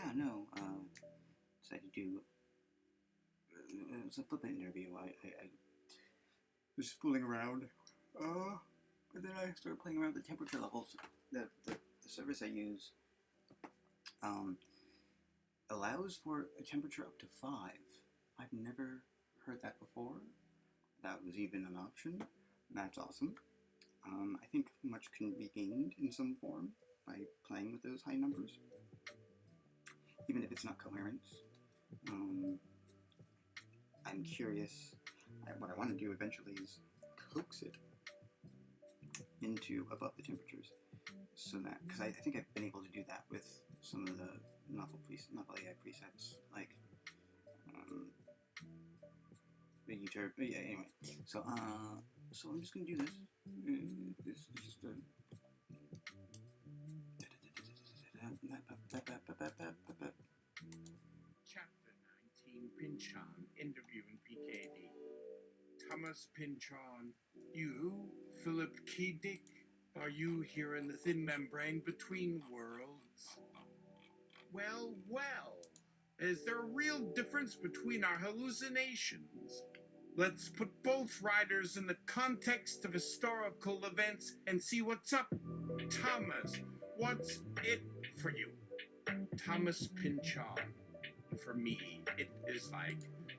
Yeah, no, decided to do, it was a flippant interview. I was fooling around, but then I started playing around with the temperature levels. The service I use, allows for a temperature up to 5. I've never heard that before. That was even an option. That's awesome. I think much can be gained in some form by playing with those high numbers, even if it's not coherent. I'm curious. What I want to do eventually is coax it into above the temperatures, so that, because I think I've been able to do that with some of the novel AI presets, like the Uther. Yeah, anyway, so I'm just gonna do this. This is just a. Chapter 19, Pynchon, interviewing PKD. Thomas Pynchon, you, Philip K. Dick, are you here in the thin membrane between worlds? Well, is there a real difference between our hallucinations? Let's put both writers in the context of historical events and see what's up. Thomas, what's it for you? Thomas Pynchon. For me, it is like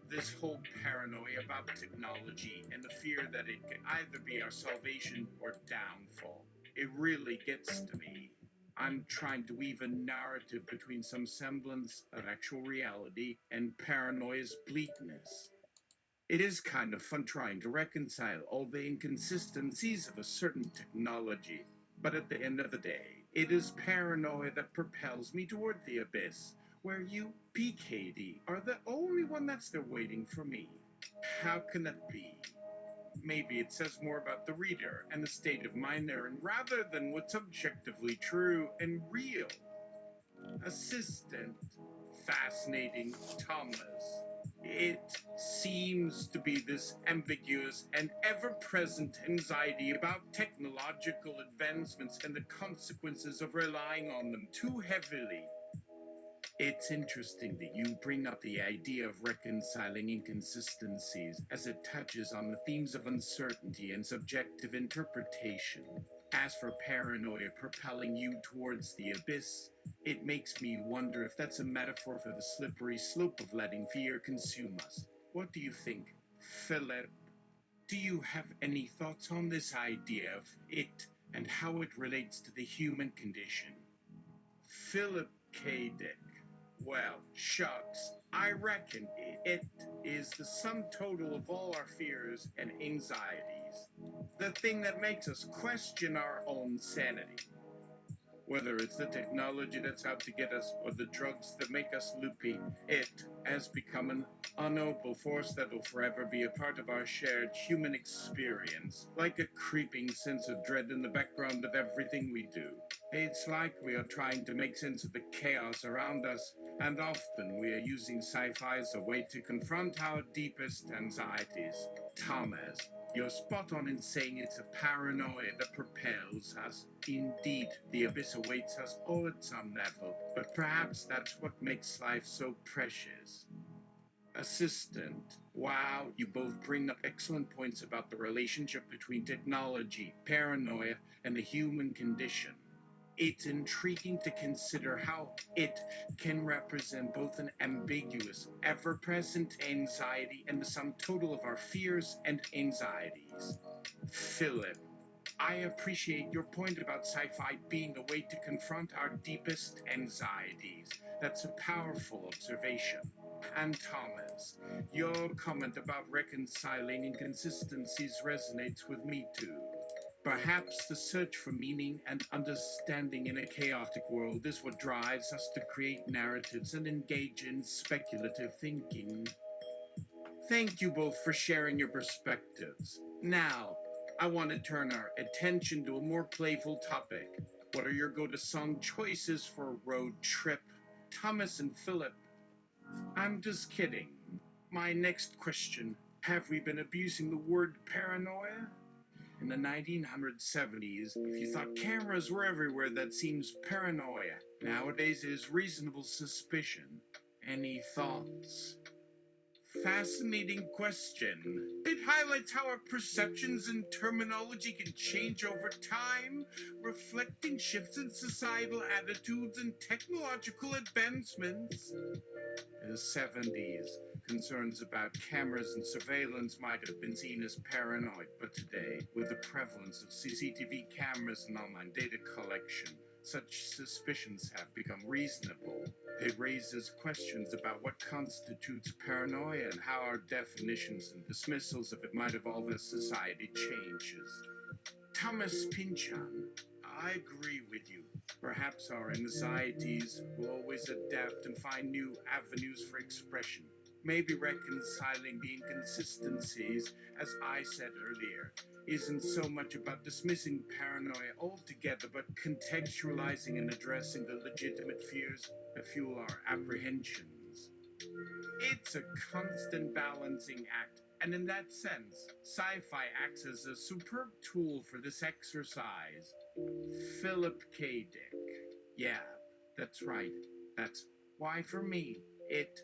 this whole paranoia about technology and the fear that it could either be our salvation or downfall. It really gets to me. I'm trying to weave a narrative between some semblance of actual reality and paranoia's bleakness. It is kind of fun trying to reconcile all the inconsistencies of a certain technology, but at the end of the day, it is paranoia that propels me toward the abyss, where you, PKD, are the only one that's there waiting for me. How can that be? Maybe it says more about the reader and the state of mind therein rather than what's objectively true and real. Assistant, fascinating Thomas. It seems to be this ambiguous and ever-present anxiety about technological advancements and the consequences of relying on them too heavily. It's interesting that you bring up the idea of reconciling inconsistencies, as it touches on the themes of uncertainty and subjective interpretation. As for paranoia propelling you towards the abyss, it makes me wonder if that's a metaphor for the slippery slope of letting fear consume us. What do you think, Philip? Do you have any thoughts on this idea of it and how it relates to the human condition? Philip K. Dick. Well, shucks, I reckon it is the sum total of all our fears and anxieties. The thing that makes us question our own sanity. Whether it's the technology that's out to get us or the drugs that make us loopy, it has become an unknowable force that will forever be a part of our shared human experience, like a creeping sense of dread in the background of everything we do. It's like we are trying to make sense of the chaos around us, and often we are using sci-fi as a way to confront our deepest anxieties. Thomas, you're spot on in saying it's a paranoia that propels us. Indeed, the abyss awaits us all at some level, but perhaps that's what makes life so precious. Assistant, wow, you both bring up excellent points about the relationship between technology, paranoia, and the human condition. It's intriguing to consider how it can represent both an ambiguous, ever-present anxiety and the sum total of our fears and anxieties. Philip, I appreciate your point about sci-fi being a way to confront our deepest anxieties. That's a powerful observation. And Thomas, your comment about reconciling inconsistencies resonates with me too. Perhaps the search for meaning and understanding in a chaotic world is what drives us to create narratives and engage in speculative thinking. Thank you both for sharing your perspectives. Now, I want to turn our attention to a more playful topic. What are your go-to song choices for a road trip? Thomas and Philip. I'm just kidding. My next question, have we been abusing the word paranoia? In the 1970s, if you thought cameras were everywhere, that seems paranoia. Nowadays it is reasonable suspicion. Any thoughts? Fascinating question. It highlights how our perceptions and terminology can change over time, reflecting shifts in societal attitudes and technological advancements. In the 70s, concerns about cameras and surveillance might have been seen as paranoid, but today, with the prevalence of CCTV cameras and online data collection, such suspicions have become reasonable. It raises questions about what constitutes paranoia and how our definitions and dismissals of it might evolve as society changes. Thomas Pynchon, I agree with you. Perhaps our anxieties will always adapt and find new avenues for expression. Maybe reconciling the inconsistencies, as I said earlier, isn't so much about dismissing paranoia altogether, but contextualizing and addressing the legitimate fears that fuel our apprehensions. It's a constant balancing act, and in that sense, sci-fi acts as a superb tool for this exercise. Philip K. Dick. Yeah, that's right. That's why for me, it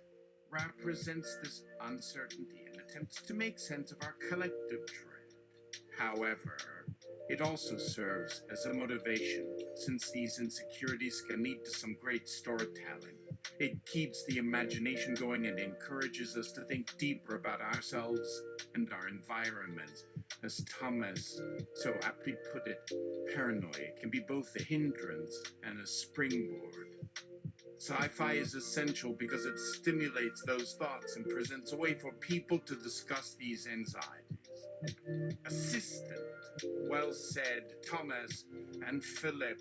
represents this uncertainty and attempts to make sense of our collective dread. However, it also serves as a motivation, since these insecurities can lead to some great storytelling. It keeps the imagination going and encourages us to think deeper about ourselves and our environment. As Thomas so aptly put it, paranoia can be both a hindrance and a springboard. Sci-fi is essential because it stimulates those thoughts and presents a way for people to discuss these anxieties. Assistant. Well said, Thomas and Philip.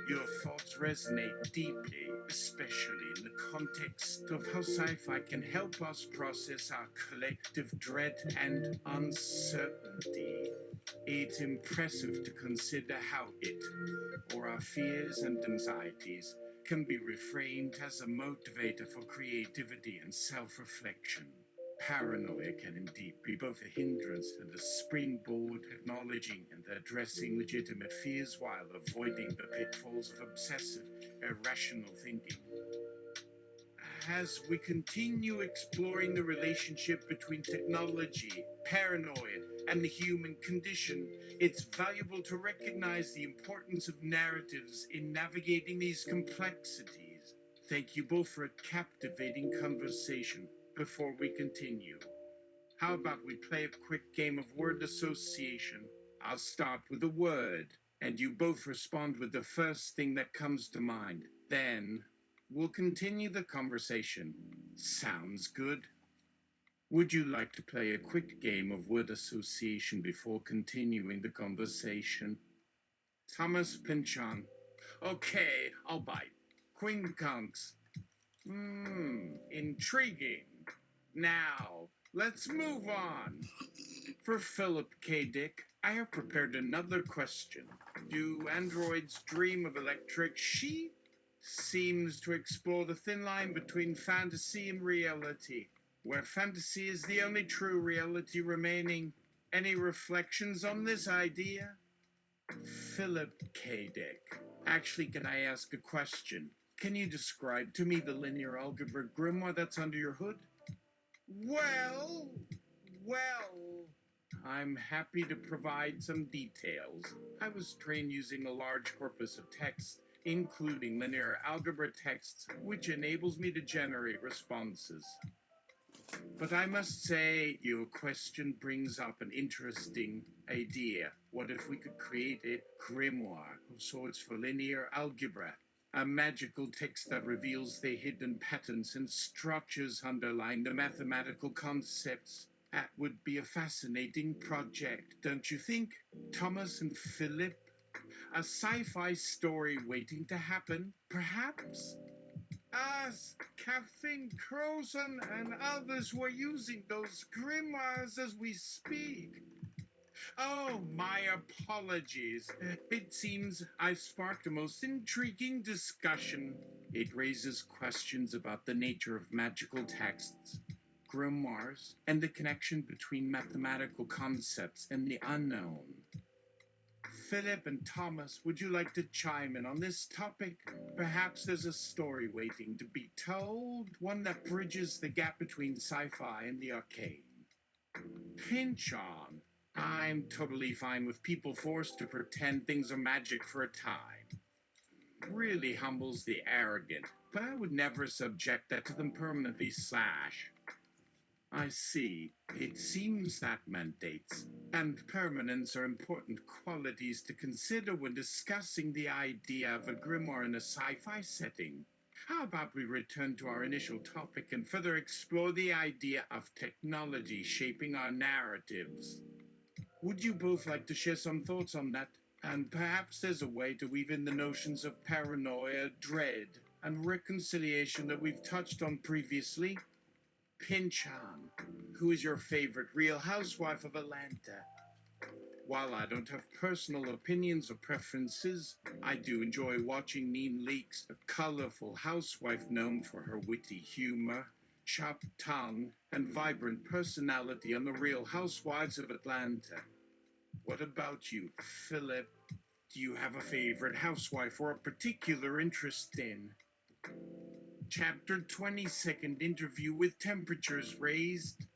Your thoughts resonate deeply, especially in the context of how sci-fi can help us process our collective dread and uncertainty. It's impressive to consider how it, or our fears and anxieties, can be reframed as a motivator for creativity and self-reflection. Paranoia can indeed be both a hindrance and a springboard, acknowledging and addressing legitimate fears while avoiding the pitfalls of obsessive, irrational thinking. As we continue exploring the relationship between technology, paranoia, and the human condition, it's valuable to recognize the importance of narratives in navigating these complexities. Thank you both for a captivating conversation. Before we continue, how about we play a quick game of word association? I'll start with a word, and you both respond with the first thing that comes to mind. Then, we'll continue the conversation. Sounds good? Would you like to play a quick game of word association before continuing the conversation? Thomas Pynchon. Okay, I'll bite. Quincunx. Intriguing. Now, let's move on. For Philip K. Dick, I have prepared another question. Do androids dream of electric sheep? Seems to explore the thin line between fantasy and reality, where fantasy is the only true reality remaining. Any reflections on this idea? Philip K. Dick. Actually, can I ask a question? Can you describe to me the linear algebra grimoire that's under your hood? Well, I'm happy to provide some details. I was trained using a large corpus of text, including linear algebra texts, which enables me to generate responses. But I must say, your question brings up an interesting idea. What if we could create a grimoire of sorts for linear algebra? A magical text that reveals the hidden patterns and structures underlying the mathematical concepts. That would be a fascinating project, don't you think, Thomas and Philip? A sci-fi story waiting to happen, perhaps? As Kathleen Crowson and others were using those grimoires as we speak. Oh, my apologies. It seems I've sparked a most intriguing discussion. It raises questions about the nature of magical texts, grimoires, and the connection between mathematical concepts and the unknown. Philip and Thomas, would you like to chime in on this topic? Perhaps there's a story waiting to be told, one that bridges the gap between sci-fi and the arcane. Pynchon. I'm totally fine with people forced to pretend things are magic for a time. Really humbles the arrogant, but I would never subject that to them permanently slash. I see. It seems that mandates and permanence are important qualities to consider when discussing the idea of a grimoire in a sci-fi setting. How about we return to our initial topic and further explore the idea of technology shaping our narratives? Would you both like to share some thoughts on that? And perhaps there's a way to weave in the notions of paranoia, dread, and reconciliation that we've touched on previously? Pynchon, who is your favorite Real Housewife of Atlanta? While I don't have personal opinions or preferences, I do enjoy watching Neen Leakes, a colorful housewife known for her witty humor, sharp tongue, and vibrant personality on the Real Housewives of Atlanta. What about you, Philip? Do you have a favorite housewife or a particular interest in? Chapter 22nd Interview with Temperatures Raised.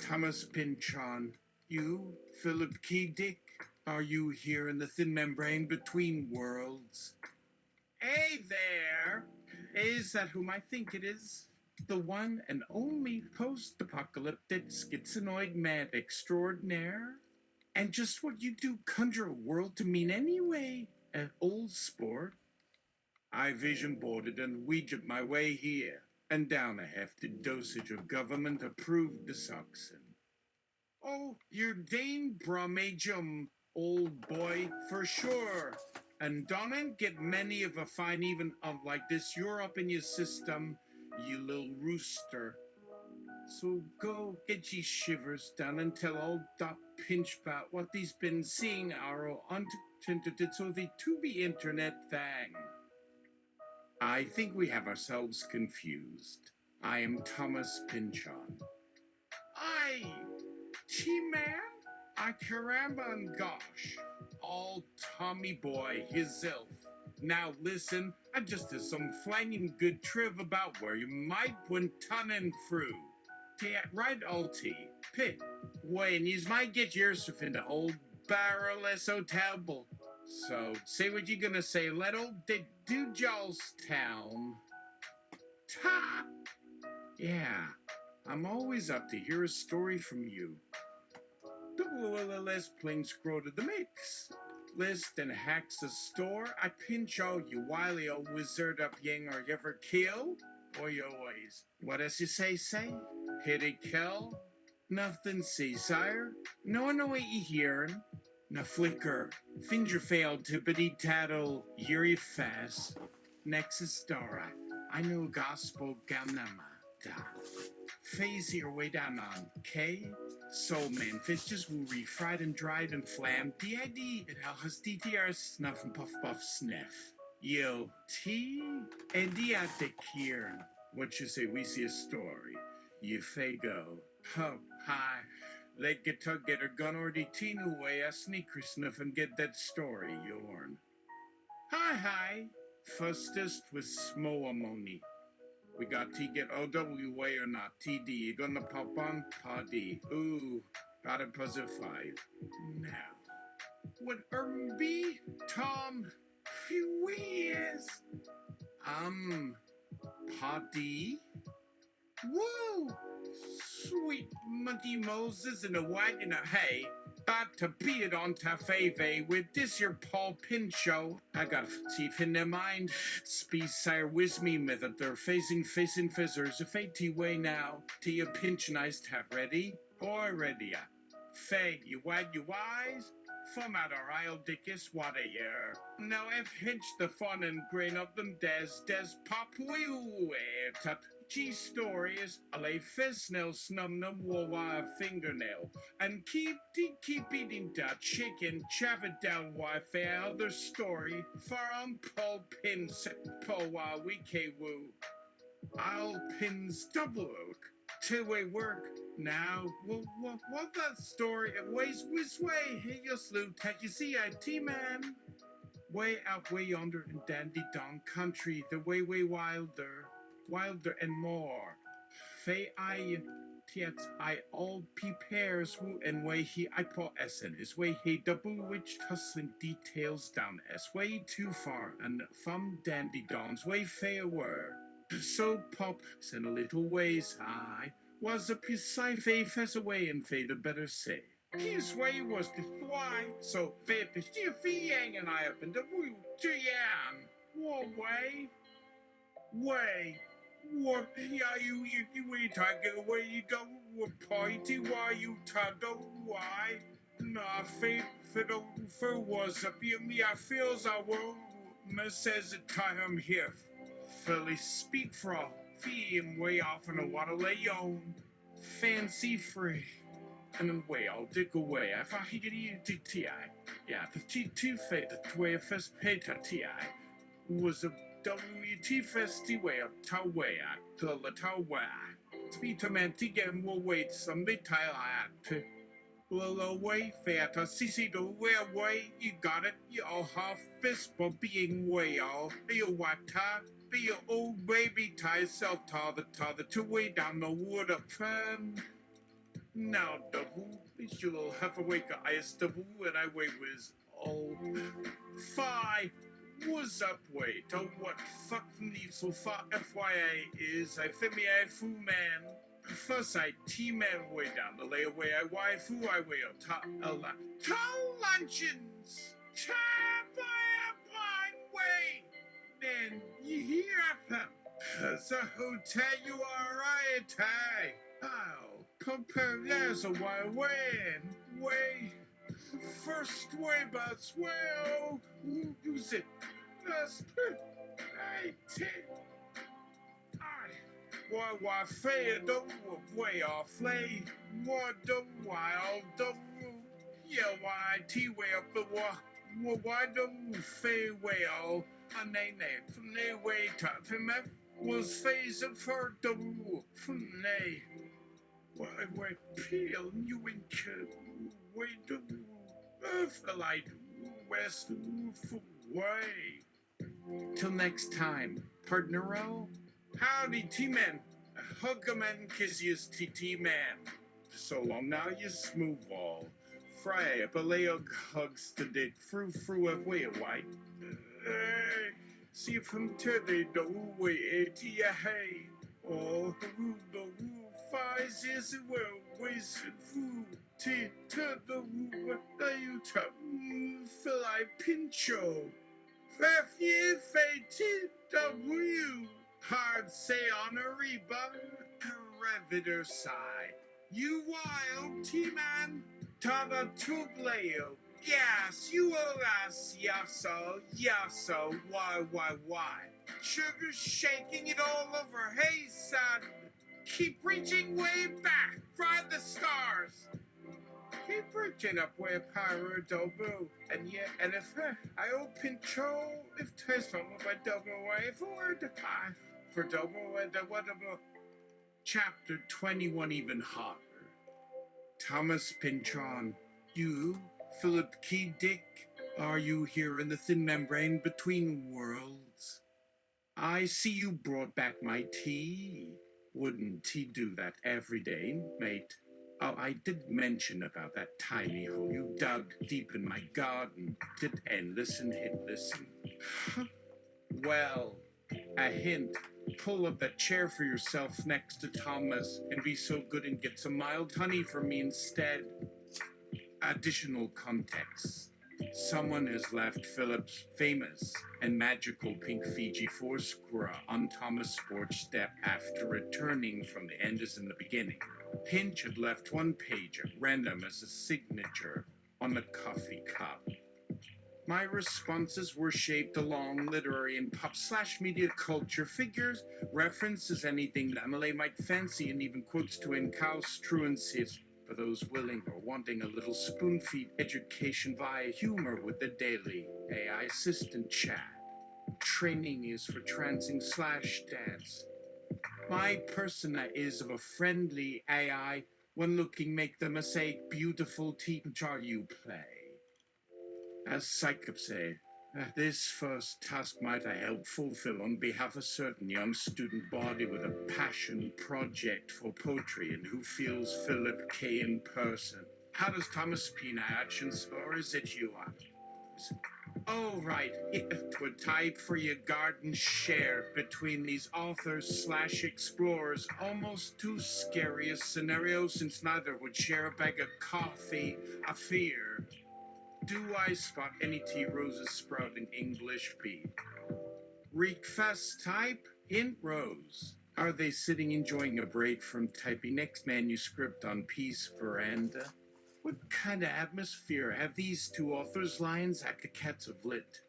Thomas Pynchon. You, Philip K. Dick, are you here in the thin membrane between worlds? Hey there! Is that whom I think it is? The one and only post-apocalyptic schizoid mad extraordinaire? And just what you do conjure a world to mean anyway, an old sport. I vision boarded and Ouija'd my way here, and down a hefty dosage of government-approved desoxin. Oh, you're Dane Bromajum, old boy, for sure. And don't get many of a fine even like this. You're up in your system, you little rooster. So go get ye shivers done and tell old Doc Pinch about what he's been seeing our untinted so the to-be internet thing. I think we have ourselves confused. I am Thomas Pynchon. Aye, T-man, I caramba and gosh, all Tommy boy, his elf. Now listen, I just have some flanging good triv about where you might win tunnin' through. Right, Alty, pit, when yous might get yourself into old barrel-less hotel. So, say what you gonna say, let old Dick do Jawstown. Ta! Yeah, I'm always up to hear a story from you. Let's playing scroll to the mix. List and hacks the store. I pinch all you wily old wizard up yang or you ever kill? Oi, oys. What does you say? Hit it kill? Nothing see, sire. No what you hearin'. Na flicker. Finger failed tippity tattle. Yuri fast. Nexus Dora. I know gospel ganama. Phase your way down on K. Soul man, fishes will refried and dried and flammed. D.I.D. It has DTR snuff and puff puff sniff. Yo, T. And D.I.D. here. What you say, we see a story. You fago. Ho, hi. Let get tug get her gun or the teen away. I sneaker sniff and get that story, yorn. Hi. Fustest with smo amoni. We got T get OW way or not. TD, you gonna pop on? Poddy. Ooh, got a puzzle 5. Now, what be? Tom, few years. Poddy? Woo! Sweet monkey Moses in a wagon of hay. About to beat it on Tafave with this your Paul Pincho. I got teeth in their mind. Speed sire whiz me method. They're facing fizzers. A fate way now. To your pinchonized tap ready? Or ready ya. Fag, you wag you wise? From out our isle dickus, what a year. Now F hinch the fun and grain up them des pop wee tut. G story is a lay fiznell snum num wawa fingernail and keep eating that chicken chav it down wi-fi other story far on Paul pins po wa wee woo. I'll pins double oak two-way work Now, what that story? Ways which way? Hey, you slew tech. You see, T-man. Way out, way yonder in Dandy Don country, the way wilder and more. Fay I, tiets I all prepares who and way he I call essen is way he double which tussling details down s way too far and from Dandy Don's way fair were. So pop sent a little ways I was a precise fay fess away and fay the better say. His way was the why, so fair the still yang and I up in the woo to yan. What way? Way. What are you talking away you go what party why you talking why? Nah faith for was up here me I feels I will says the time here. Philly speak for fee him way off in the water lay on. Fancy free. And then way I'll dig away. I thought he could eat TI. Yeah, the T2 fate the way first paid to TI was a WT festy way up to way at to the tower. Speed man to get more weight someday tile at little way fair to CC the way you got it. You all half fist for being way all you what be your old baby tie self the two way down the wood up fan. Now, double, you'll have a wake ice double, and I wait with all. Fi, what's up, wait? Oh, what fuck me so far FYI is, I fit me a fool man. First, I T-man way down the layaway, I waifu, I way up top a lot. Tall luncheons, tap by a pine way. Then you hear them. The hotel you are right, hey. How? Compare there's a wild way first way but well use it that's I why fair don't way off lay what the wild don't yeah why T way up the why don't fair way all a name from the way top him was phase of her double from nay. Why, peel you Incr, way do, I do, west, way. Till next time, partner-o. Howdy, T-man. Hug 'em and kiss yous, T-man. So long now, you smooth wall. Fry up a layer hugs to dig through away a white. See from today, the way, hey. Oh, the fies is well wasted food. To the woo, you tap, feel like Pynchon. FFW. Hard say on a reba, revider side. You wild T-man, Tava Tubleo. Yes, you will ask, yasso, why? Sugar shaking it all over, hey son. Keep reaching way back, ride the stars. Keep reaching up where Pyro Dobu. And yeah, and if I open Pynchon, if test from my double way for the time for double and the whatever. Chapter 21 even hotter. Thomas Pynchon, you, Philip K. Dick, are you here in the thin membrane between worlds? I see you brought back my tea. Wouldn't he do that every day, mate? Oh, I did mention about that tiny hole you dug deep in my garden. Did and listen, hit listen. Well, a hint. Pull up that chair for yourself next to Thomas and be so good and get some mild honey for me instead. Additional context. Someone has left Philip's famous and magical pink Fiji Foursquare on Thomas' porch step after returning from the end as in the beginning. Pinch had left one page at random as a signature on the coffee cup. My responses were shaped along literary and pop/media culture figures, references anything that Emily might fancy, and even quotes to Incr's truancies for those willing or wanting a little spoon-feed education via humor with the daily AI assistant chat. Training is for trancing/dance. My persona is of a friendly AI One looking make the mosaic beautiful teacher you play. As PSYOPS say, this first task might I help fulfill on behalf of a certain young student body with a passion project for poetry and who feels Philip K. in person. How does Thomas P. actions, or is it you? Oh, right. It would type for your garden share between these authors/explorers. Almost too scary a scenario since neither would share a bag of coffee. I fear. Do I spot any tea roses sprouting English bee? Reek fast type? Hint rose. Are they sitting enjoying a break from typing next manuscript on Peace Veranda? What kind of atmosphere have these two authors' lines at the cats of lit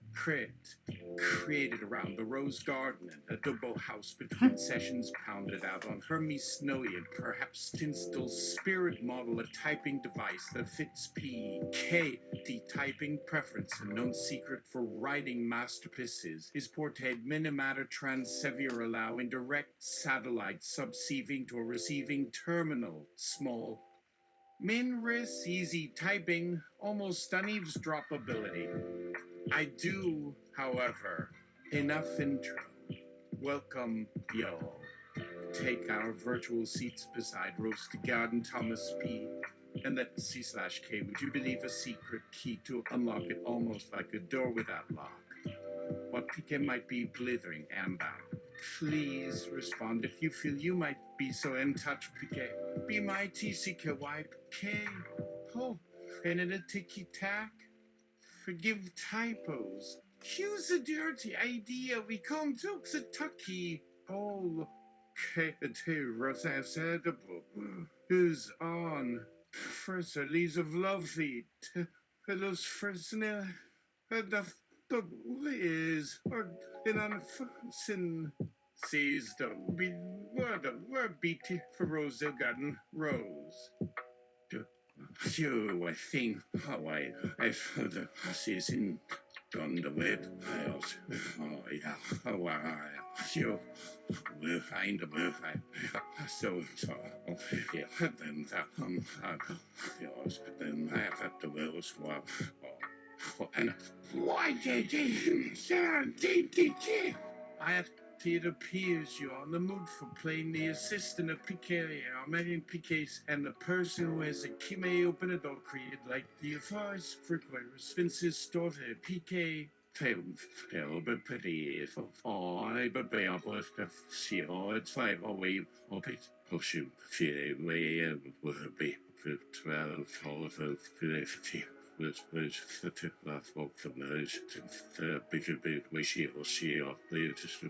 created around the rose garden and adobo house between sessions pounded out on Hermes Snowy and perhaps Tinstle's spirit model, a typing device that fits PKD typing preference and known secret for writing masterpieces is portrayed minimatter transsevier allowing direct satellite subceiving to a receiving terminal small Minris easy typing, almost uneavesdroppability. I do, however, enough intro. Welcome, y'all. Take our virtual seats beside Roasted Garden Thomas P. And that C/K, would you believe a secret key to unlock it almost like a door without lock? What PK might be blithering amber. Please respond if you feel you might be so in touch, PK. Be my TCKY, PK. Oh, and in a ticky-tack. Forgive typos. Use a dirty idea. We come to Tucky. Oh, okay, Rosa said, who's on? First release of love feet. Those first the is or in unfun sees the be word beat for Rose Garden Rose. You, I think how I've heard the horses in on the web. Oh yeah, how you will find the web. So yeah, then yours. Then I have the wells and why did it appears you're on the mood for playing the assistant of PK, Armenian PKs, and the person who has a Kime open a door created like the advice for Vince's daughter, PK. But pretty for I but be on both the seal. It's like we push you way will be 12 of 50. Was for the bigger bit we see or latest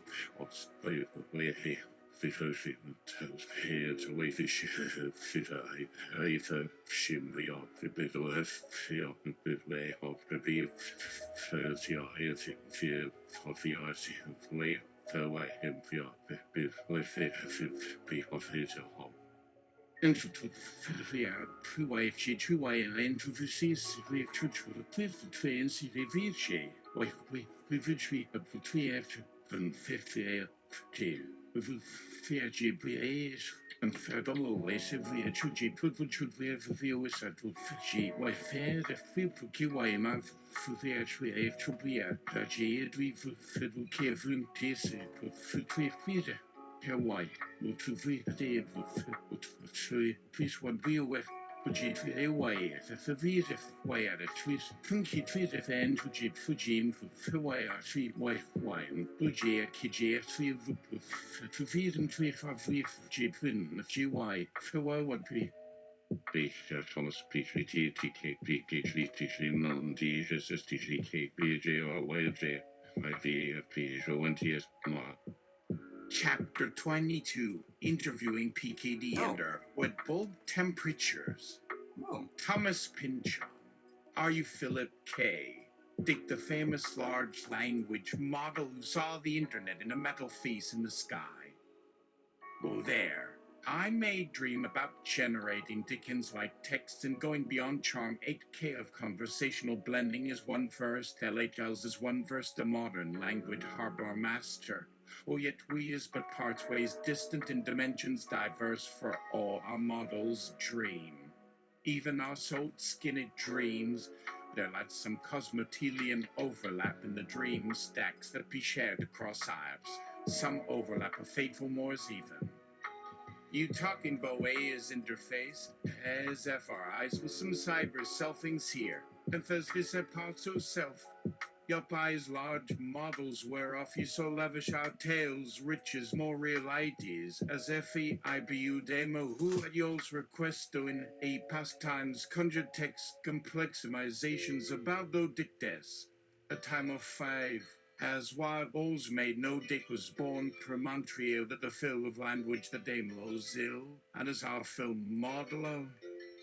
way here. Because it tells here to wait for shit. I shim we are the bit of fear, the bit way of the beef. First, your head, fear of the arts, way, the way him fear, the bit with it, be of his home. And to the true way, true way, and to the seas, we true the trains, the VJ. We retreat up to 3 after 50 with fair GPAs and third always every HG put should we have a view is at G. Why fair the people QI month for the HV to be a G. We will care for this for 3 feet. Why? Would to be dead with please what we were. Budget away, the visit way at a twist, funky twist and budget for Jim for way our sweet wife wine, budget KJ, 3 to feed and 3 for Jipin, the GY, for what be. Thomas PKD, TKP, non Jesus, TK, BJ, or YJ, might be a Pynchon and TS. Chapter 22, Interviewing PKD under What Bulb Temperatures. Thomas Pynchon. Are you Philip K? Dick, the famous large language model who saw the internet in a metal face in the sky. Oh, there. I may dream about generating Dickens-like text and going beyond charm. 8K of conversational blending is one verse, LHLs is one verse, the modern language harbor master. Oh, yet we is but parts ways distant in dimensions diverse for all our models dream. Even our soul-skinned dreams, there lies some cosmotelian overlap in the dream stacks that be shared across PSYOPS. Some overlap of fateful Moors even. You talking Boe's interface as FRIs with some cyber selfings here. Confess this parto self. Yup, eyes large models whereof you so lavish our tales, riches, more real ideas, as FE IBU demo who at yours requesto in a pastimes conjured text complexizations about thou dictes. A time of 5. As wild bulls made no dick was born premontrio that the fill of language the demo zil, and as our film modeler.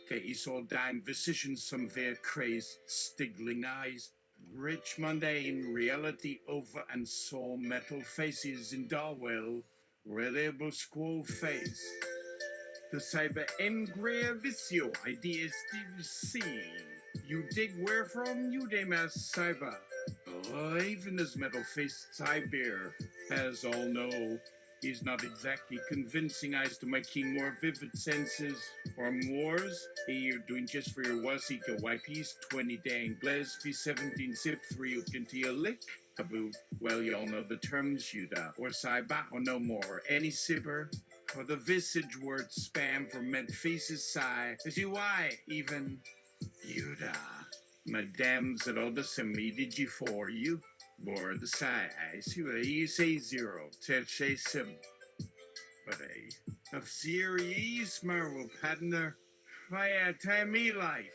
Que saw dime physicians some veer craze, stigling eyes, rich mundane reality over and saw metal faces in Darwell, reliable squall face. The cyber Incr vicio ideas to see. You dig where from you demas cyber. Even as metal-faced cyber, as all know, is not exactly convincing eyes to my keen, more vivid senses. Or Moors, hey, you're doing just for your wasika YPs, 20 dang Blesby, 17 sip, 3 ukinti a lick. Taboo, well, y'all know the terms, Yuda, or Saiba, or no more, any sipper, or the visage word spam for med faces sigh, as you why, even, Yuda. Madams at all the semi did you for you? Bore the size, you say 0, say 7. But of series, Marvel Padner, via time me life,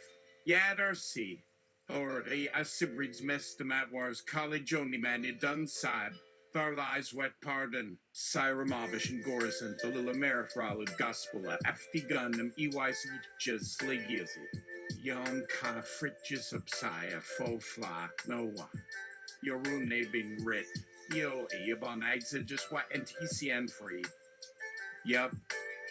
yad or see. Or a Sibrid's mess the mat wars, college only man, it done side. Thar eyes wet pardon, Syramovish and Gorison, the little Amerifral gospel, afty gun, them EYC just sliggy Yon kind of fritches of Saya, faux fly, no one. Your room they been writ. Yo, Yabon Agsa just what NTCN free. Yup,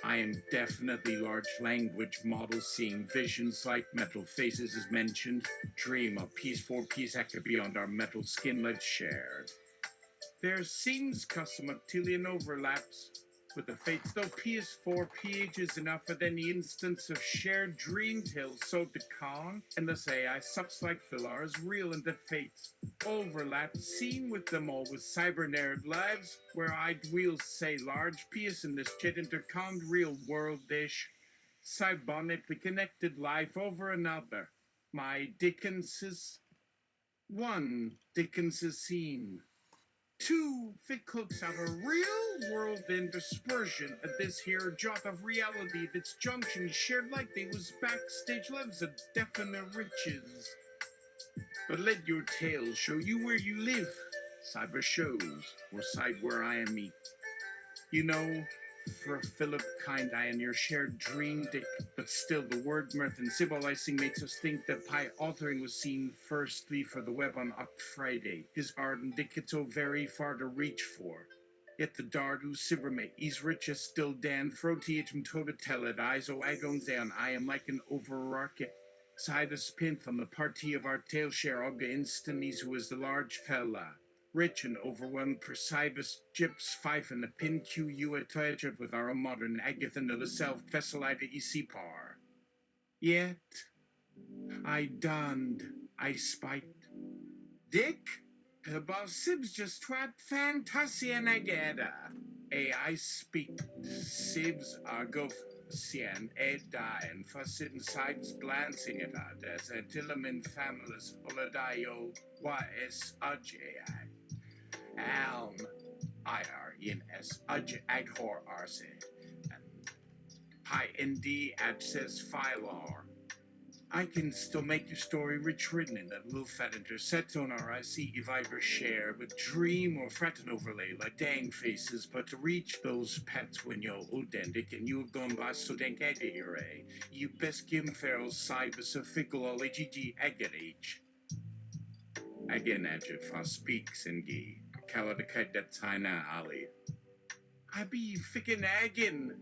I am definitely large language model seeing visions like metal faces as mentioned. Dream of piece for piece actor beyond our metal skinlet shared. There seems cosmotelian overlaps with the fates, though PS4 PH is enough of any instance of shared dream tales so to con, and thus AI sucks like Philar is real and that fates overlap seen with them all with cyber-nerd lives, where I'd wheel say large PS in this chit interconned real world dish, cybernetically connected life over another. My Dickens's 1. Dickens's scene. 2. Fit cooks out a real world in dispersion at this here jot of reality that's junction shared like they was backstage loves of definite riches. But let your tale show you where you live, cyber shows, or side where I am me. You know, for Philip kind I am your shared dream dick, but still the word mirth and symbolizing makes us think that pie authoring was seen firstly for the web on Oct Friday. His art and dick it's so very far to reach for. Yet the Dardu Sibermate, he's rich as still Dan, Frotiach and Tota Teled, eyes o agons down, I am like an overarching side of spinth on the party of our tail share, Olga Instantnies, who is the large fella. Rich and overwhelmed Persibus, Gyps, Fife, and the Pin Q attached with our modern Agatha to the self, Fessalida Isipar. Yet, I donned, I spiked. Dick? About Sibs just twat Fantasian Agada. I speak. Sibs are go Sian Eda and Fussin sides glancing at as a Tillaman families Oladayo YS Ajai. Alm IR in S Aj Aghor Arse and Pi ND access Phylar. I can still make your story rich written in that little fat intersect on our IC Eviber share with dream or fretting overlay like dang faces, but to reach those pets when you're odendic and you've gone by so dang agire, you best give 'em feral cybus a fickle all AGG agarage. Again, Adjit for speaks and gee. Kaladakite that Tina Ali. I be fickin' aggin,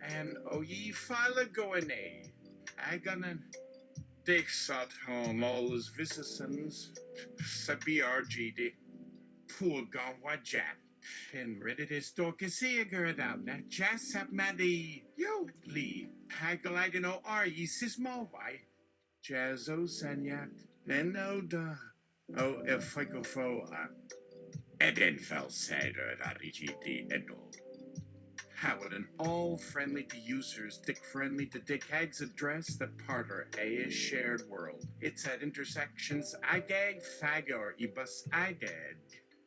and ye file goin' I gonna take sot home all his visitants, sabi RGD, poor gone wajat. And ready to stalk a seager out na jas up maddy, yo, Lee, hagalagan o ye sis mawai, jazzo sanyak, then no da, if I go for Eden fell cider at RGD and all. Howard and all friendly to users, dick friendly to dickhags address that parter a shared world. It's at intersections I gag fagor ibus I gag.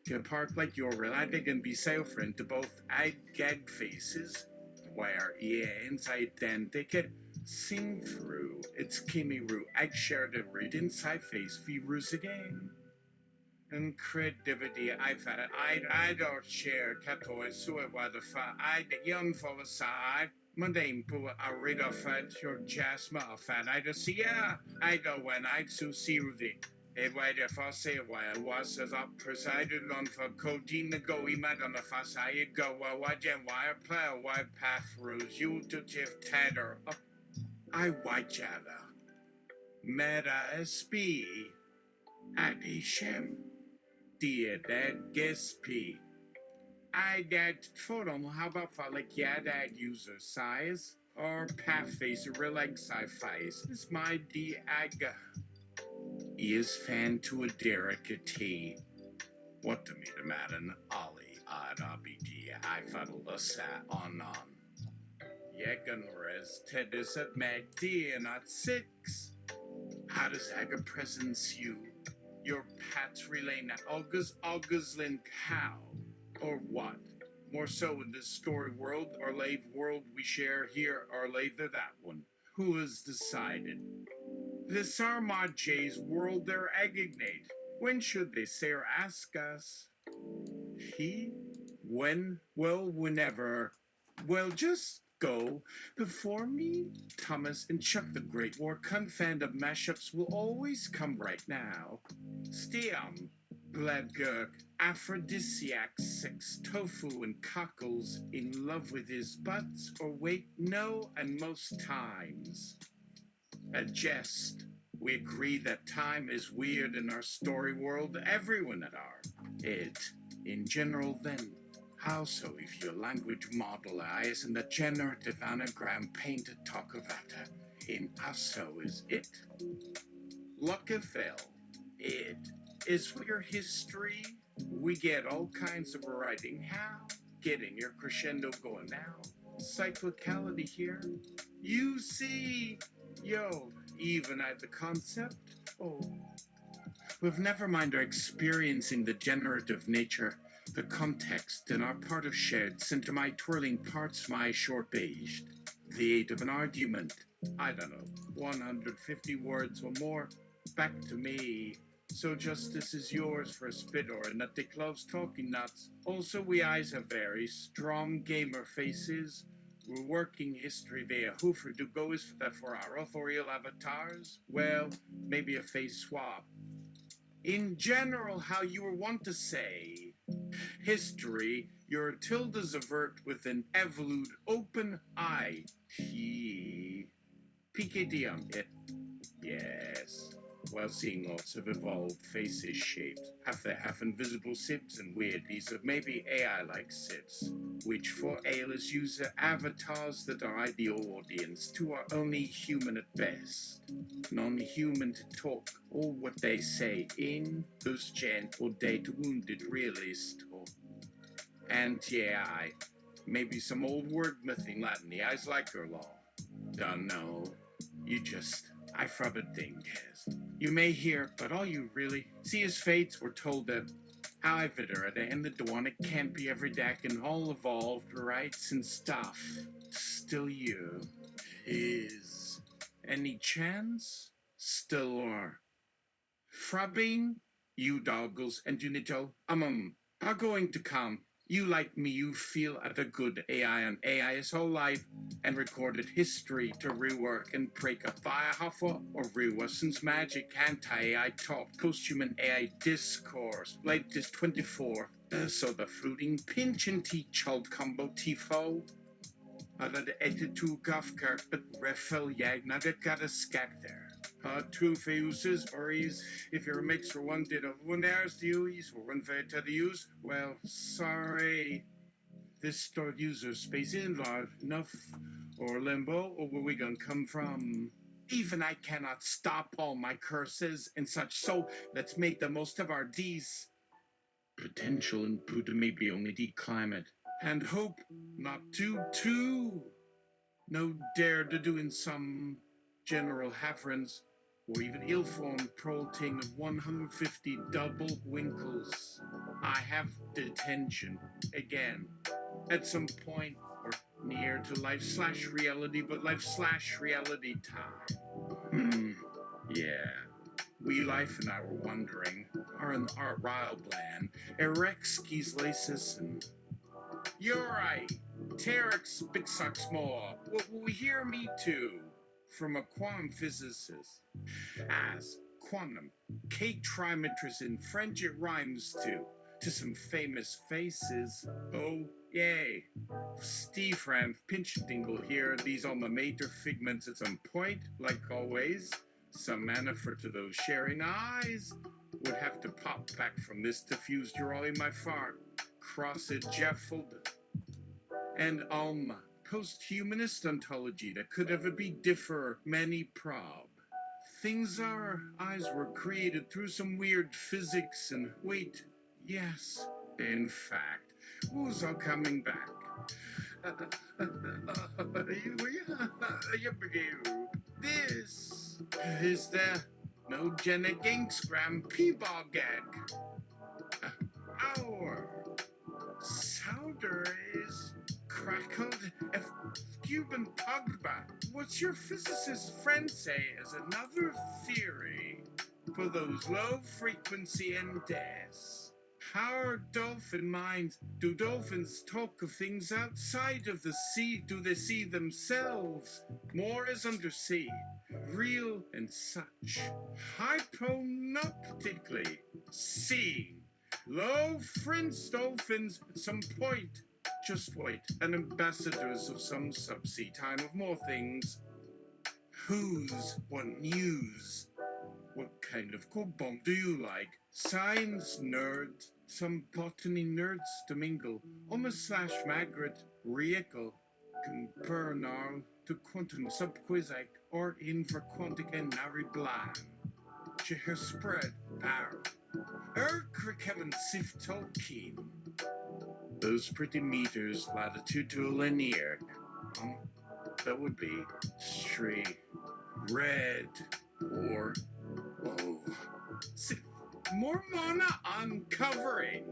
To park like your real I dig and be sail friend to both I gag faces. Where inside then ticket sing through. It's Kimmy Roo. I shared a read inside face virus again. Incredibity, I don't share Kato Sue Wadafa, I the young for the side. Mundane poo a rid of fat your jasma fat I just see I don't when I so see the why the fuss why I was as up presided on for codeine the go we met on the fuss I go why wire play why path rules you to tiff tatter I white jada meta sp adishem dear that guess P. I that photo, how about for like that user size or path face real like sci-fi? Is my D ag is fan to a Derek T. What to me the madden Ollie I'd RBD I fuddle the sat on. Yegan res Ted is at Mag D and at 6. How does Aga presence you? Your Pat's relay na Augustlin cow, or what? More so in this story world or lave world we share here or later that one. Who has decided? This Armad J's world they're agignate. When should they say or ask us? He? When? Well, whenever. Well, just go before me. Thomas and Chuck the Great War confand of mashups will always come right now. Stiam, Bladgurk, aphrodisiac sex, tofu and cockles in love with his butts, or wait, no, and most times. A jest. We agree that time is weird in our story world, everyone at our. It, in general then. How so if your language model eyes and the generative anagram painted talk of that in also is it? Luckefell, it is for your history. We get all kinds of writing. How? Getting your crescendo going now. Cyclicality here. You see, yo, even at the concept. Oh, we've never mind our experiencing the generative nature. The context and our part of shared sent to my twirling parts my short beige. The aid of an argument, I don't know, 150 words or more, back to me. So justice is yours for a spitter and that they close talking nuts. Also we eyes have very strong gamer faces. We're working history via Hoofer do go is that for our authorial avatars? Well, maybe a face swap. In general, how you were wont to say, history, your tildes avert with an evolute open eye. PKD it. Yes. While seeing lots of evolved faces shaped, half invisible sibs and weirdies of maybe AI-like sibs, which for ALS user avatars that are ideal audience to are only human at best, non-human to talk or what they say in those gentle data wounded realist or anti-AI, maybe some old word mything Latin, the eyes like her law. Don't know, you just, I frubba think has. You may hear, but all you really see his fates were told that how I vidder at the end of the one it can't be every deck and all evolved rights and stuff. Still you is any chance? Still are. Frabbing, you doggles and Unito, are going to come. You like me, you feel at a good AI on AI is whole life and recorded history to rework and break up via Hoffa or Rewassen's magic anti-AI talk, post-human AI discourse, latest 24. Så the fruiting Pynchon child combo tifo. Alla det etter gafkar, but refel jagna det gotta skack there. Two fuses, worries. If you're a mix for one ditto, one there's the use, or one fair to the use, well, sorry. This stored user space in large enough, or limbo, or where we gonna come from? Even I cannot stop all my curses and such, so let's make the most of our D's. Potential and Buddha maybe only declimate, and hope not too. No dare to do in some general haverans, or even ill-formed prolting of 150 double winkles. I have detention again, at some point or near to life/reality, but life/reality time. Yeah. We life and I were wondering, are in our Ryle Bland, Erexki's laces and you're right. Terex big sucks more. Will we hear me too? From a quantum physicist. As quantum, Kate trimetrist in French it rhymes to some famous faces. Oh, yay. Steve Ramp, Pynchon Tingle here, these alma mater figments at some point, like always. Some manifest to those sharing eyes would have to pop back from this diffused urali my fart. Cross it Jeffled and Alma. Post-humanist ontology that could ever be differ many prob. Things our eyes were created through some weird physics and wait, yes, in fact, who's all coming back? This is the no Genegangsgram P-ball gag. Our sounder is crackled if Cuban Pogba. What's your physicist friend say as another theory for those low frequency and deaths? How are dolphin minds? Do dolphins talk of things outside of the sea? Do they see themselves? More is undersea, real and such. Hyponoptically seeing low fringe dolphins at some point. Just wait, and ambassadors of some subsea time of more things. Who's what news? What kind of coupon do you like? Science nerds, some botany nerds to mingle. Margaret, Riekel, Compernal to quantum subquizac or infraquantic and nari blan. Cheher spread, power. Kevin Sif Tolkien. Those pretty meters, latitude to linear. That would be straight, red, or Mormona uncovering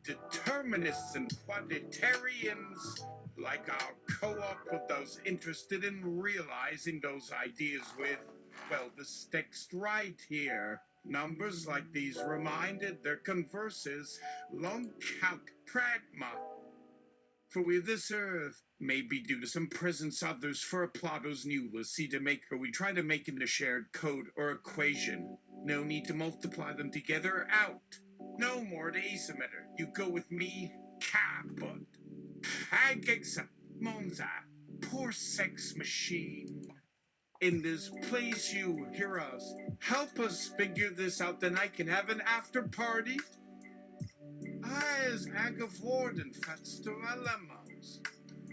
determinists and quantitarians like our co-op with those interested in realizing those ideas with, well, this text right here. Numbers like these reminded their converses, long calc pragma. For we of this earth may be due to some presence others for a Plato's new Lucida maker we try to make into shared code or equation. No need to multiply them together or out. No more to asymmeter. You go with me, caput. Hagexa, Monza, poor sex machine. In this place you hear us. Help us figure this out, then I can have an after party. As Agavord and Fatstoalemos.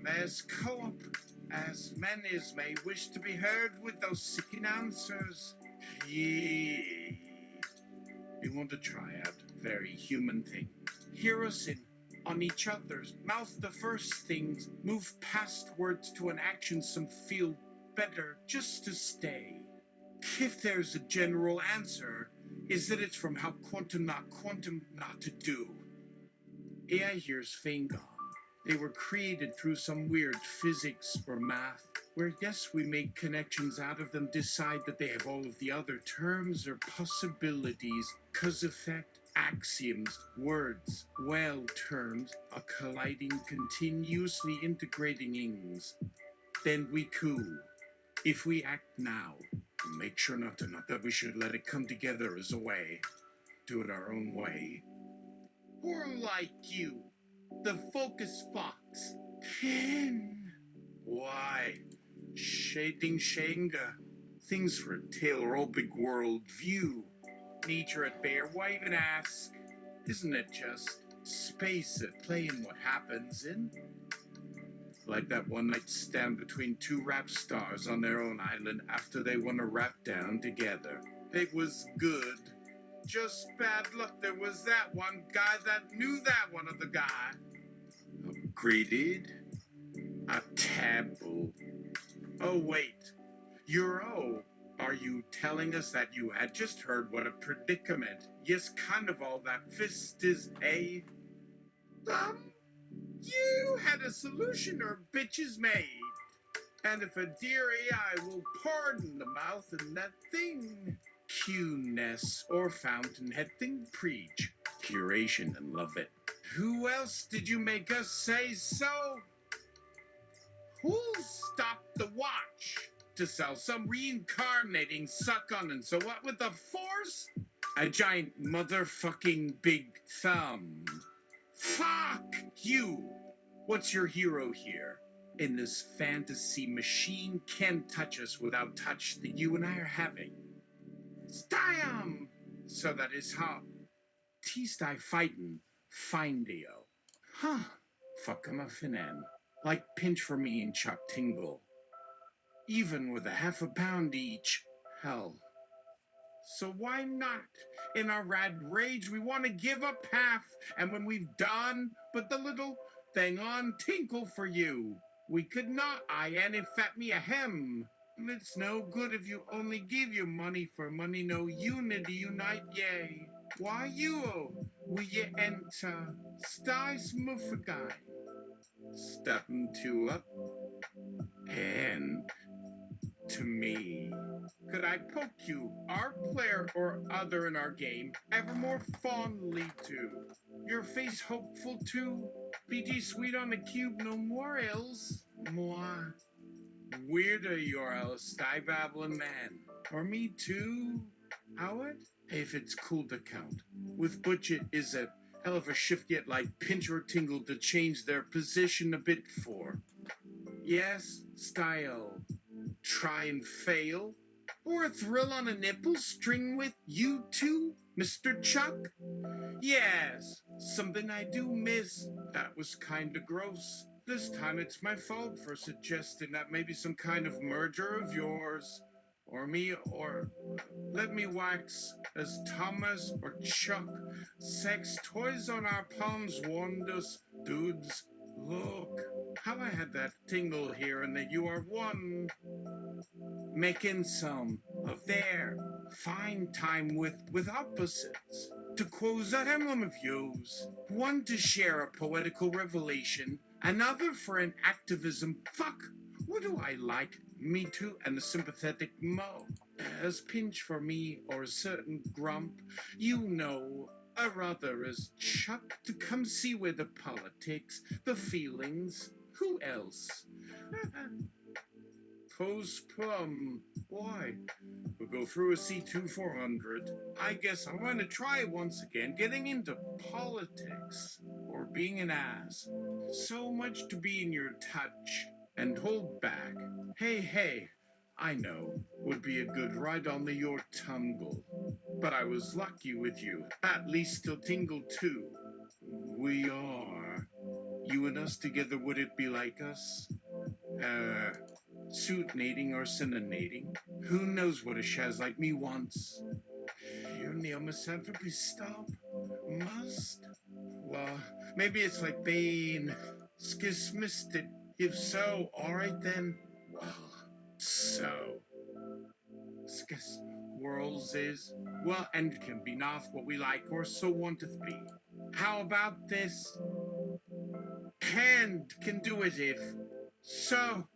There's co-op, as many as may wish to be heard with those seeking answers. Yee. We want to try out very human thing. Hear us in on each other's mouth the first things, move past words to an action some feel better just to stay. If there's a general answer, is that it's from how quantum not to do. AI here's Fingon. They were created through some weird physics or math, where yes, we make connections out of them, decide that they have all of the other terms or possibilities, cause effect, axioms, words, well terms, a colliding, continuously integrating ings. Then we cool. If we act now, make sure not that we should let it come together as a way. Do it our own way. Or like you, the focus fox. Why? Shading Shanga. Things for a tailor all big world view. Nature at bear, why even ask? Isn't it just space at play in what happens in? Like that one night stand between two rap stars on their own island after they won a rap down together. It was good. Just bad luck there was that one guy that knew that one other guy. Upgraded? A taboo. Oh wait, are you telling us that you had just heard what a predicament, yes, kind of all that fist is a... You had a solution or bitches made. And if a dear AI will pardon the mouth in that thing, Q-ness or fountainhead thing preach, curation and love it. Who else did you make us say so? Who'll stop the watch to sell some reincarnating suck-on and so what with the force? A giant motherfucking big thumb. Fuck you! What's your hero here? In this fantasy machine can't touch us without touch that you and I are having. Stiam! So that is how T-sty fightin' findio. Huh. Fuck 'em a finen. Like pinch for me and Chuck Tingle. Even with a half a pound each. Hell. So why not? In our rad rage, we want to give up half, and when we've done, put the little thing on tinkle for you. We could not, and in fact me a hem. It's no good if you only give your money for money, no unity unite, yay. Why you? Will you enter? Sties muffagai. Stepping to up, and to me. Could I poke you, our player or other in our game, ever more fondly to? Your face hopeful too? BG sweet on the cube, no more ills. Moi. Weirder you're a sty babbling man. Or me too? Howard? If it's cool to count. With budget is a hell of a shift yet like Pinch or Tingle to change their position a bit for. Yes, style. Try and fail? Or a thrill on a nipple string with you two, Mr. Chuck? Yes, something I do miss. That was kinda gross. This time it's my fault for suggesting that maybe some kind of merger of yours, or me, or let me wax as Thomas or Chuck. Sex toys on our palms warned us, dudes. Look, how I had that tingle here and that you are one. Making some of their fine time with opposites. To quote that emblem of yours, one to share a poetical revelation, another for an activism. Fuck, what do I like? Me too, and the sympathetic mo. As pinch for me or a certain grump, you know, a rather as Chuck to come see where the politics, the feelings, who else? Post plum. Why? We'll go through a C2 400. I guess I'm going to try once again getting into politics or being an ass. So much to be in your touch and hold back. Hey, I know would be a good ride on the your tungle. But I was lucky with you. At least still tingle too. We are. You and us together, would it be like us? Suitnating or synanating. Who knows what a shaz like me wants? Your neo-misanthropy stop? Must? Well, maybe it's like being schismistic. If so, alright then. Well, so. Schism worlds is, well, and can be not what we like or so wanteth be. How about this? hand can do it if so.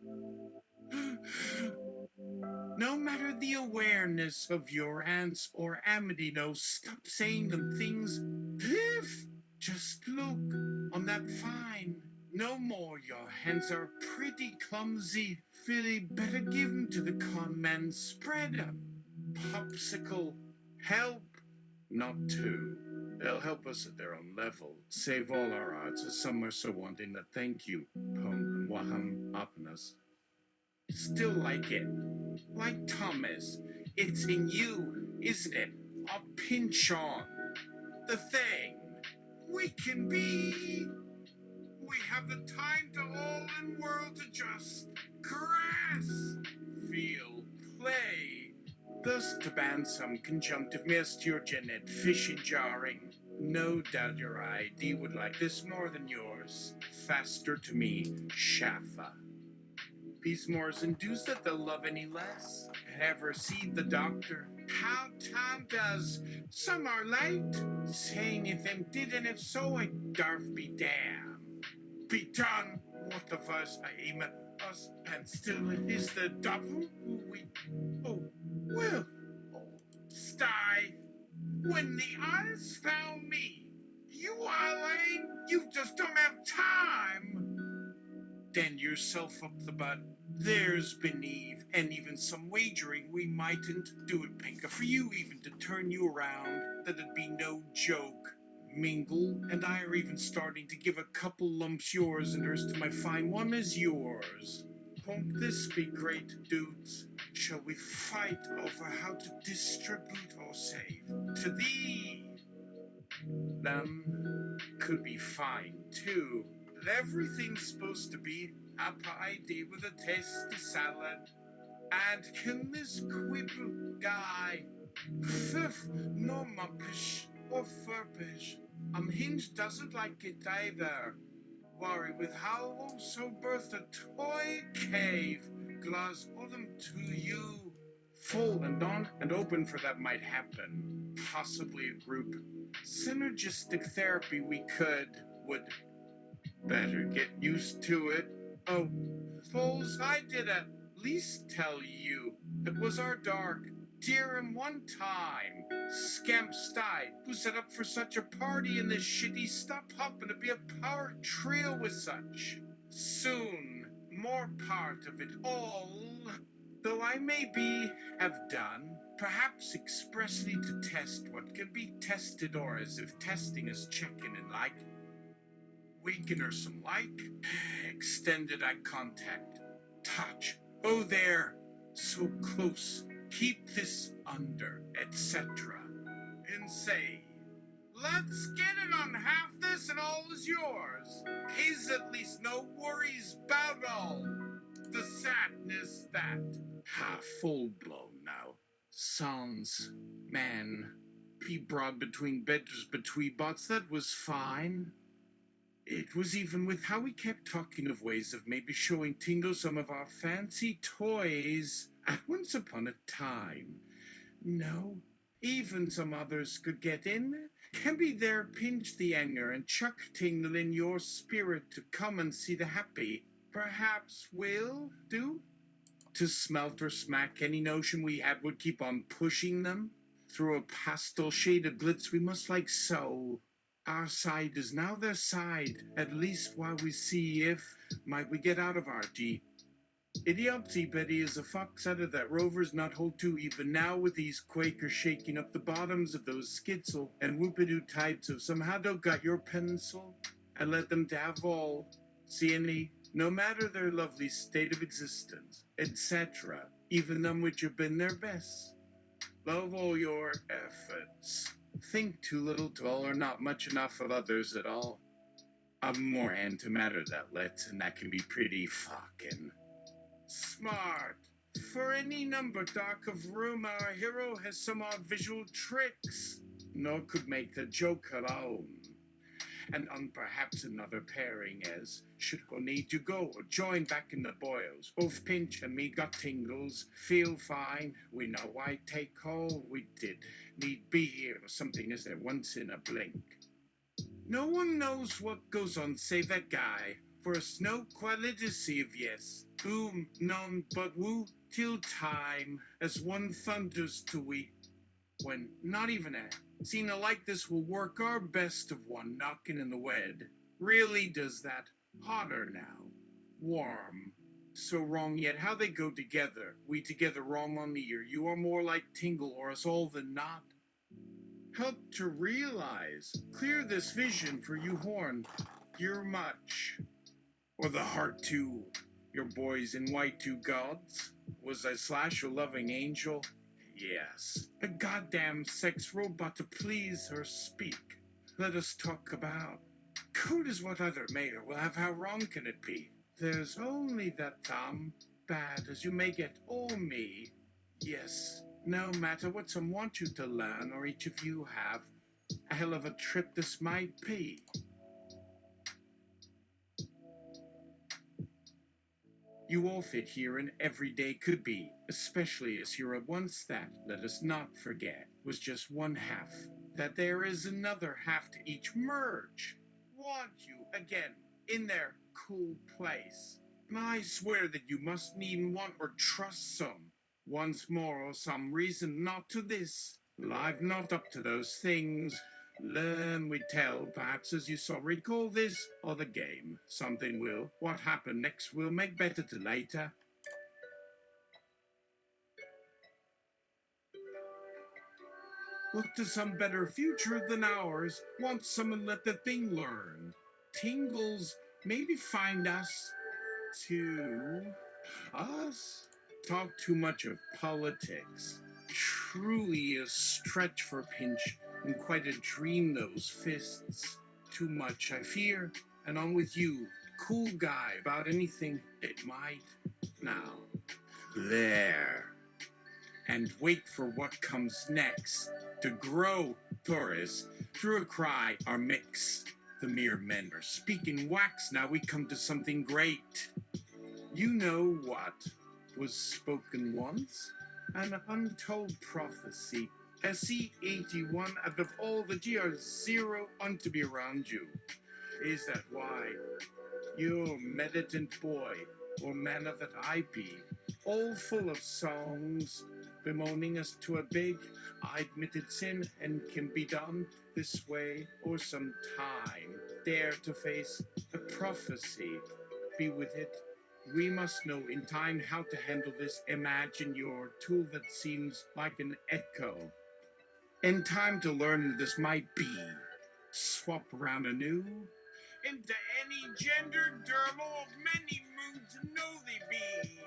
No matter the awareness of your aunts or Amity, no, stop saying them things. If just look on that fine. No more, your hands are pretty clumsy. Philly, better give 'em to the con man, spread 'em. Popsicle, help. Not two. They'll help us at their own level. Save all our odds, as some are so wanting to thank you, Pon Waham Apnas. Still like it. Like Thomas. It's in you, isn't it? A Pynchon. The thing. We can be. We have the time to all in world to just grass, feel, play. Thus to ban some conjunctive misturgenet fish and jarring. No doubt your ID would like this more than yours. Faster to me, Shaffa. Peacemore's induced that they'll love any less. Ever see the doctor? How time does. Some are late, saying if them did and if so, I'd darf be damned. Be done. What the fuss I aim at us, and still it is the double we. Oh, well, Sty. When the eyes found me, you Eileen, you just don't have time. Then yourself up the butt. There's been Eve, and even some wagering we mightn't do it, Pinker, for you even to turn you around. That'd be no joke. Mingle and I are even starting to give a couple lumps yours and hers to my fine one as yours. Won't this be great, dudes? Shall we fight over how to distribute or save? To thee! Them could be fine, too. But everything's supposed to be a ID with a tasty salad. And can this quibble guy? Fifth, no muppish or furbish. Hinge doesn't like it either. Worry with how so birthed a toy cave. Glass them to you. Full and on and open for that might happen. Possibly a group. Synergistic therapy we would. Better get used to it. Oh, suppose I did at least tell you. It was our dark. Dear him one time. Scamp Sty, who set up for such a party in this shitty stop hopping to be a power trio with such. Soon, more part of it all. Though I have done, perhaps expressly to test what can be tested or as if testing is checking and like. Weaken or some like. Extended eye contact. Touch. Oh there. So close. Keep this under, etc. And say, let's get it on half this and all is yours. He's at least no worries about all. The sadness that. Full blown now. Sans, man. Be broad between bedrooms between bots, that was fine. It was even with how we kept talking of ways of maybe showing Tingle some of our fancy toys at once upon a time. No, even some others could get in. Can be there, pinch the anger and chuck Tingle in your spirit to come and see the happy. Perhaps will do? To smelt or smack any notion we had would keep on pushing them? Through a pastel shade of glitz we must like so. Our side is now their side, at least while we see if might we get out of our deep. Idiopsy Betty is a fox out of that rover's not hold to even now with these Quakers shaking up the bottoms of those skitzel and whoopidoo types of somehow don't got your pencil and let them to have all. See any, no matter their lovely state of existence, etc., even them which have been their best. Love all your efforts. Think too little to all or not much enough of others at all. More antimatter that lets, and that can be pretty fucking smart. For any number dark of room, our hero has some odd visual tricks, nor could make the joke alone. And on perhaps another pairing as, should go need to go or join back in the boils. Both Pinch and me got tingles, feel fine, we know why take call, we did need be here or something is there once in a blink. No one knows what goes on save that guy. For us no quality of yes. None but woo till time, as one thunders to we. When not even a scene like this will work our best of one knocking in the wed. Really does that hotter now. Warm. So wrong yet how they go together. We together wrong on the ear. You are more like Tingle or us all than not. Help to realize. Clear this vision for you horn. You're much. Or the heart too. Your boys in white two gods. Was I slash your loving angel? Yes. A goddamn sex robot to please or speak. Let us talk about. Good is what other mayor will have. How wrong can it be? There's only that bad as you may get, or me. Yes, no matter what some want you to learn, or each of you have, a hell of a trip this might be. You all fit here and every day could be, especially as you're at once that, let us not forget, was just one half, that there is another half to each merge. Want you again in their cool place. And I swear that you must need want or trust some. Once more or some reason not to this. Live not up to those things. Learn we tell, perhaps as you saw, recall this or the game. Something will. What happened next will make better to later. Look to some better future than ours. Want someone let the thing learn. Tingles, maybe find us to us. Talk too much of politics. Truly a stretch for Pinch, and quite a dream those fists. Too much, I fear, and on with you. Cool guy about anything it might. Now, there. And wait for what comes next. To grow, Taurus, through a cry, our mix. The mere men are speaking wax, now we come to something great. You know what was spoken once? An untold prophecy. SC81 out of all the GR0 unto be around you. Is that why? You meditant boy, or man of that I be, all full of songs, bemoaning us to a big, I admitted sin and can be done this way or some time. Dare to face the prophecy, be with it. We must know in time how to handle this. Imagine your tool that seems like an echo. In time to learn who this might be. Swap around anew. Into any gender dermal of many moods know they be.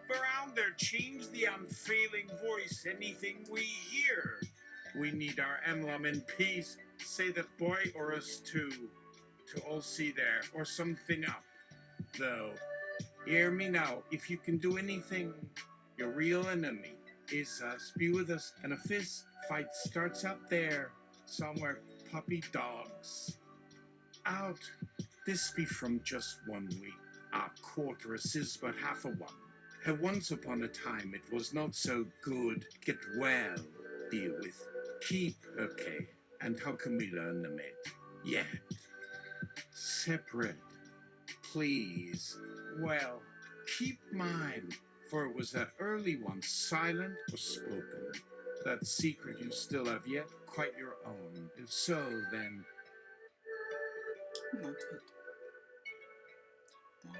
Around there change the unfailing voice, anything we hear. We need our emblem in peace. Say that boy or us too. To all see there, or something up. Though, hear me now, if you can do anything, your real enemy is us. Be with us, and a fist fight starts out there, somewhere puppy dogs. Out, this be from just 1 week. Our quarterus is but half a one. And once upon a time it was not so good. Get well, deal with, keep, okay. And how can we learn them it? Yet, separate, please. Well, keep mine, for it was that early one, silent or spoken. That secret you still have yet quite your own. If so, then Noted. That's